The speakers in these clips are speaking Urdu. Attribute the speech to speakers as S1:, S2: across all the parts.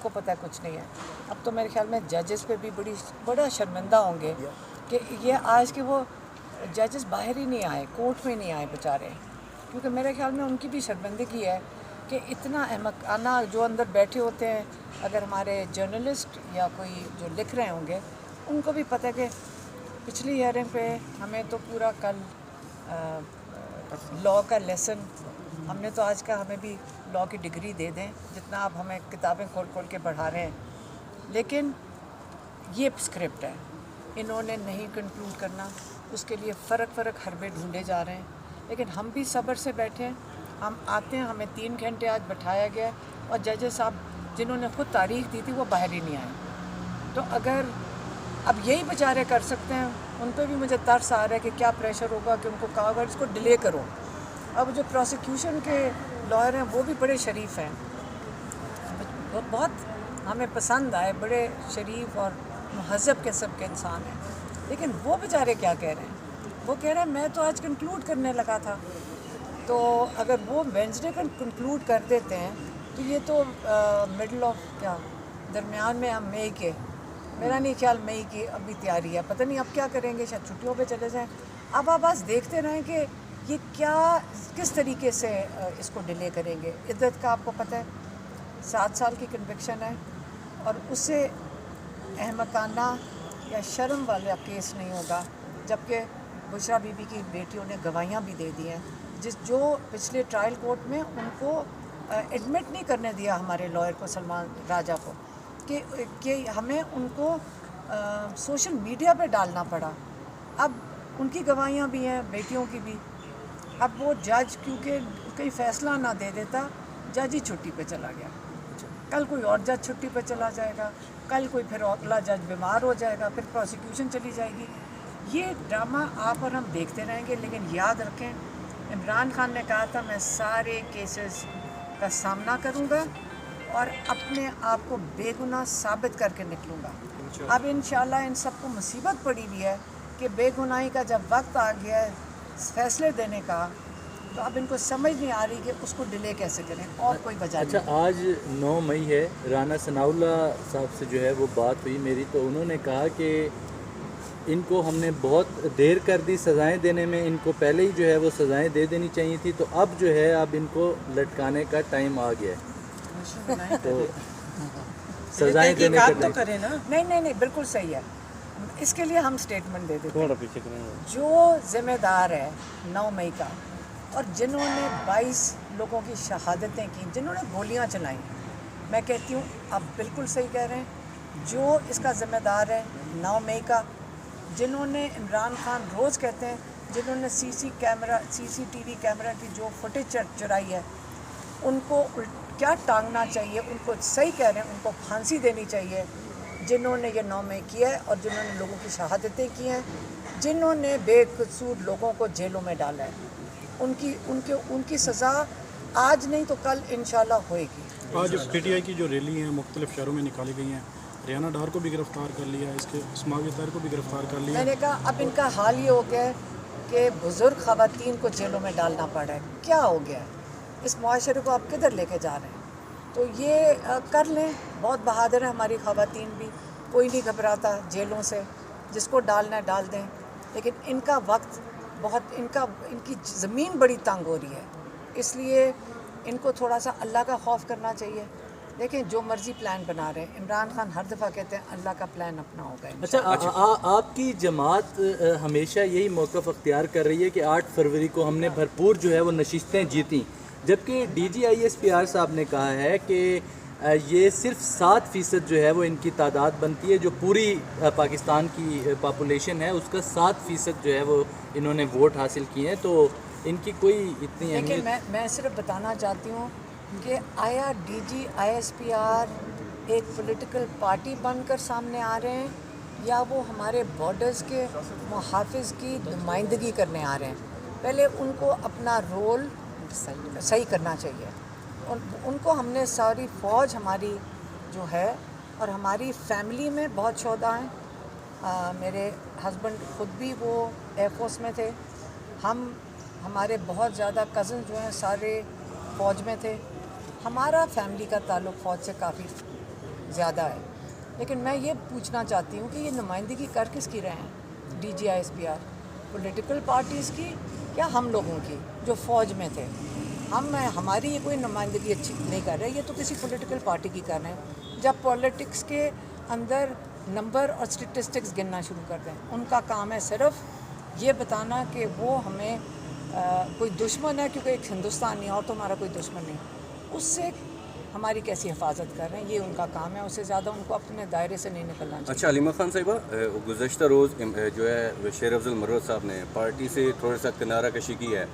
S1: کو پتہ ہے کچھ نہیں ہے. اب تو میرے خیال میں ججز پہ بھی بڑا شرمندہ ہوں گے کہ یہ آج کے وہ ججز باہر ہی نہیں آئے, کورٹ میں نہیں آئے بیچارے, کیونکہ میرے خیال میں ان کی بھی شرمندگی ہے کہ اتنا احمقانہ جو اندر بیٹھے ہوتے ہیں. اگر ہمارے جرنلسٹ یا کوئی جو لکھ رہے ہوں گے ان کو بھی پتہ ہے کہ پچھلی ہیئرنگ پہ ہمیں تو پورا کل لاء کا لیسن ہم نے تو آج کا ہمیں بھی لاء کی ڈگری دے دیں جتنا آپ ہمیں کتابیں کھول کھول کے پڑھا رہے ہیں, لیکن یہ اسکرپٹ ہے, انہوں نے نہیں کنکلوڈ کرنا, اس کے لیے فرق حربے ڈھونڈے جا رہے ہیں. لیکن ہم بھی صبر سے بیٹھے, ہم آتے ہیں, ہمیں 3 گھنٹے آج بٹھایا گیا اور ججز صاحب جنہوں نے خود تاریخ دی تھی وہ باہر ہی نہیں آئے. تو اگر اب یہی بیچارے کر سکتے ہیں, ان پہ بھی مجھے ترس آ رہا ہے کہ کیا پریشر ہوگا کہ ان کو کہا اگر اس کو ڈیلے کرو. اب جو پروسیکیوشن کے لائر ہیں وہ بھی بڑے شریف ہیں, بہت ہمیں پسند آئے, بڑے شریف اور مہذب قسم کے انسان ہیں, لیکن وہ بیچارے کیا کہہ رہے ہیں؟ وہ کہہ رہے ہیں میں تو آج کنکلوڈ کرنے لگا تھا. تو اگر وہ وینسڈے کا کنکلوڈ کر دیتے ہیں تو یہ تو مڈل آف کیا درمیان میں ہم مئی کے, میرا نہیں خیال مئی کی ابھی تیاری ہے, پتہ نہیں اب کیا کریں گے, شاید چھٹیوں پہ چلے جائیں. اب آپ بس دیکھتے رہیں کہ یہ کس طریقے سے اس کو ڈیلے کریں گے. عدت کا آپ کو پتہ ہے 7 سال کی کنوکشن ہے, اور اس سے احمقانہ یا شرم والا کیس نہیں ہوگا, جبکہ بشریٰ بی بی کی بیٹیوں نے گواہیاں بھی دے دی ہیں جو پچھلے ٹرائل کورٹ میں ان کو ایڈمٹ نہیں کرنے دیا ہمارے لائر کو, سلمان راجہ کو, کہ ہمیں ان کو سوشل میڈیا پہ ڈالنا پڑا. اب ان کی گواہیاں بھی ہیں, بیٹیوں کی بھی. اب وہ جج کیونکہ کوئی فیصلہ نہ دے دیتا, جج ہی چھٹی پہ چلا گیا. کل کوئی اور جج چھٹی پہ چلا جائے گا, کل کوئی پھر اگلا جج بیمار ہو جائے گا, پھر پروسیکیوشن چلی جائے گی. یہ ڈرامہ آپ اور ہم دیکھتے رہیں گے, لیکن یاد رکھیں عمران خان نے کہا تھا میں سارے کیسز کا سامنا کروں گا اور اپنے آپ کو بے گناہ ثابت کر کے نکلوں گا. اب انشاءاللہ ان سب کو مصیبت پڑی ہوئی ہے کہ بے گناہی کا جب وقت آ گیا ہے فیصلے دینے کا, تو اب ان کو سمجھ نہیں آ رہی کہ اس کو ڈیلے کیسے کریں, اور کوئی وجہ نہیں.
S2: اچھا, آج 9 مئی ہے, رانا ثناء اللہ صاحب سے جو ہے وہ بات ہوئی میری, تو انہوں نے کہا کہ ان کو ہم نے بہت دیر کر دی سزائیں دینے میں, ان کو پہلے ہی جو ہے وہ سزائیں دے دینی چاہیے تھی, تو اب جو ہے اب ان کو لٹکانے کا ٹائم آ گیا ہے, تو سزائیں دینے کا
S1: نہیں بالکل صحیح ہے. اس کے لیے ہم سٹیٹمنٹ دے دیتے ہیں. جو ذمہ دار ہے 9 مئی کا, اور جنہوں نے 22 لوگوں کی شہادتیں کی, جنہوں نے گولیاں چلائیں, میں کہتی ہوں آپ بالکل صحیح کہہ رہے ہیں. جو اس کا ذمہ دار ہے 9 مئی کا, جنہوں نے عمران خان روز کہتے ہیں جنہوں نے سی سی ٹی وی کیمرہ کی جو فوٹیج چرائی ہے, ان کو کیا ٹانگنا چاہیے, ان کو صحیح کہہ رہے ہیں, ان کو پھانسی دینی چاہیے جنہوں نے یہ 9 مئی کیا ہے, اور جنہوں نے لوگوں کی شہادتیں کی ہیں, جنہوں نے بے قصور لوگوں کو جیلوں میں ڈالا ہے. ان کی سزا آج نہیں تو کل انشاءاللہ ہوئے گی.
S3: آج پی ٹی آئی کی جو ریلی ہیں مختلف شہروں میں نکالی گئی ہیں, ریانہ ڈار کو بھی گرفتار کر لیا, اس کے اسماعیل طاہر کو بھی گرفتار کر لیا.
S1: میں نے کہا اب ان کا حال یہ ہو گیا ہے کہ بزرگ خواتین کو جیلوں میں ڈالنا پڑا ہے. کیا ہو گیا ہے اس معاشرے کو, آپ کدھر لے کے جا رہے ہیں؟ تو یہ کر لیں, بہت بہادر ہیں ہماری خواتین بھی, کوئی نہیں گھبراتا جیلوں سے, جس کو ڈالنا ہے ڈال دیں. لیکن ان کا وقت بہت, ان کی زمین بڑی تنگ ہو رہی ہے, اس لیے ان کو تھوڑا سا اللہ کا خوف کرنا چاہیے. دیکھیں جو مرضی پلان بنا رہے ہیں, عمران خان ہر دفعہ کہتے ہیں اللہ کا پلان اپنا ہوگا.
S2: اچھا, آپ کی جماعت ہمیشہ یہی موقف اختیار کر رہی ہے کہ 8 فروری کو ہم نے بھرپور جو ہے وہ نشستیں جیتیں, جبکہ D G I S P R صاحب نے کہا ہے کہ یہ صرف 7% جو ہے وہ ان کی تعداد بنتی ہے, جو پوری پاکستان کی پاپولیشن ہے اس کا 7% جو ہے وہ انہوں نے ووٹ حاصل کیے ہیں, تو ان کی کوئی اتنی
S1: لیکن میں صرف بتانا چاہتی ہوں کہ آیا D G I S P R ایک پولیٹیکل پارٹی بن کر سامنے آ رہے ہیں, یا وہ ہمارے بارڈرز کے محافظ کی نمائندگی کرنے آ رہے ہیں؟ پہلے ان کو اپنا رول صحیح کرنا چاہیے. ان کو ہم نے ساری فوج ہماری جو ہے, اور ہماری فیملی میں بہت شہداء ہیں. میرے ہسبینڈ خود بھی وہ ایئر فورس میں تھے, ہمارے بہت زیادہ کزن جو ہیں سارے فوج میں تھے. ہمارا فیملی کا تعلق فوج سے کافی زیادہ ہے. لیکن میں یہ پوچھنا چاہتی ہوں کہ یہ نمائندگی کر کس کی رہے ہیں DGISPR؟ پولیٹیکل پارٹیز کی یا ہم لوگوں کی جو فوج میں تھے؟ ہماری یہ کوئی نمائندگی اچھی نہیں کر رہے, یہ تو کسی پولیٹیکل پارٹی کی کر رہے ہیں. جب پالیٹکس کے اندر نمبر اور اسٹیٹسٹکس گننا شروع کر دیں, ان کا کام ہے صرف یہ بتانا کہ وہ ہمیں کوئی دشمن ہے کیونکہ ایک ہندوستان نہیں اور تو ہمارا کوئی دشمن نہیں, اس سے ہماری کیسی حفاظت کر رہے ہیں, یہ ان کا کام ہے. اس سے زیادہ ان کو اپنے دائرے سے نہیں نکلنا چاہیے.
S4: اچھا علیمہ خان صاحبہ, گزشتہ روز جو ہے شیر افضل مرود صاحب نے پارٹی سے تھوڑا سا کنارہ کشی کی ہے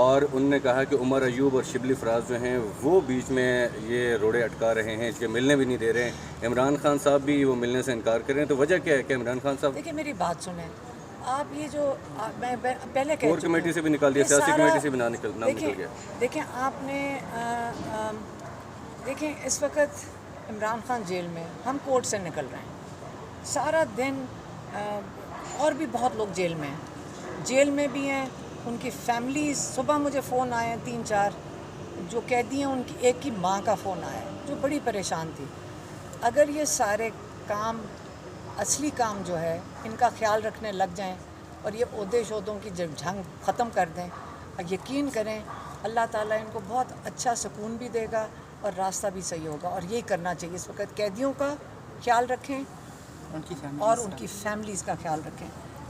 S4: اور ان نے کہا کہ عمر ایوب اور شبلی فراز جو ہیں وہ بیچ میں یہ روڑے اٹکا رہے ہیں, اس کے ملنے بھی نہیں دے رہے ہیں. عمران خان صاحب بھی وہ ملنے سے انکار کر رہے ہیں, تو وجہ کیا ہے کہ عمران خان صاحب
S1: دیکھیں میری بات سنیں آپ, یہ جو میں پہلے کہہ
S4: کور کمیٹی سے بھی نکال دیا, سیاسی کمیٹی سے بھی نام نکل گیا.
S1: دیکھیں آپ نے دیکھیں اس وقت عمران خان جیل میں, ہم کورٹ سے نکل رہے ہیں سارا دن, اور بھی بہت لوگ جیل میں ہیں, جیل میں بھی ہیں ان کی فیملیز. صبح مجھے فون آئے ہیں 3-4 جو قیدی ہیں, ان کی ایک کی ماں کا فون آیا جو بڑی پریشان تھی. اگر یہ سارے کام, اصلی کام جو ہے ان کا خیال رکھنے لگ جائیں اور یہ عہدے شہدوں کی جنگ ختم کر دیں, اور یقین کریں اللہ تعالیٰ ان کو بہت اچھا سکون بھی دے گا اور راستہ بھی صحیح ہوگا. اور یہی کرنا چاہیے اس وقت, قیدیوں کا خیال رکھیں اور ان کی فیملیز کا خیال رکھیں.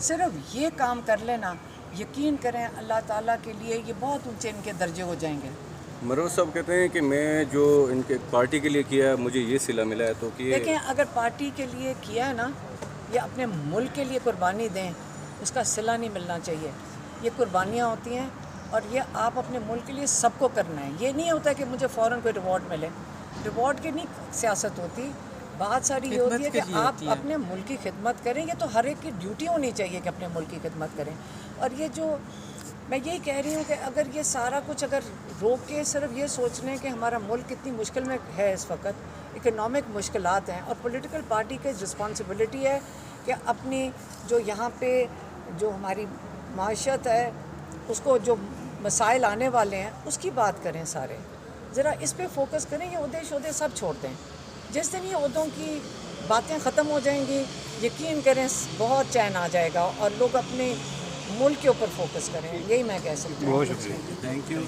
S1: صرف یہ کام کر لینا, یقین کریں اللہ تعالیٰ کے لیے یہ بہت اونچے ان کے درجے ہو جائیں گے.
S4: مرود صاحب کہتے ہیں کہ میں جو ان کے پارٹی کے لیے کیا مجھے یہ صلہ ملا ہے, تو کہ
S1: دیکھیں اگر پارٹی کے لیے کیا ہے نا, یا اپنے ملک کے لیے قربانی دیں, اس کا صلہ نہیں ملنا چاہیے. یہ قربانیاں ہوتی ہیں اور یہ آپ اپنے ملک کے لیے سب کو کرنا ہے. یہ نہیں ہوتا کہ مجھے فوراً کوئی ریوارڈ ملے, ریوارڈ کی نہیں سیاست ہوتی. بات ساری یہ ہوتی ہے کہ آپ اپنے ملک کی خدمت کریں. یہ تو ہر ایک کی ڈیوٹی ہونی چاہیے کہ اپنے ملک کی خدمت کریں. اور یہ جو میں یہی کہہ رہی ہوں کہ اگر یہ سارا کچھ اگر روک کے صرف یہ سوچ لیں کہ ہمارا ملک کتنی مشکل میں ہے اس وقت, اکنامک مشکلات ہیں, اور پولیٹیکل پارٹی کی رسپانسبلٹی ہے کہ اپنی جو یہاں پہ جو ہماری معاشت ہے اس کو جو مسائل آنے والے ہیں اس کی بات کریں. سارے ذرا اس پہ فوکس کریں. یہ عہدے شہدے سب چھوڑ دیں. جس دن یہ عہدوں کی باتیں ختم ہو جائیں گی, یقین کریں بہت چین آ جائے گا اور لوگ اپنے ملک کے اوپر فوکس کریں. یہی میں کہہ سکتی ہوں.
S3: بہت شکریہ.
S2: Thank you.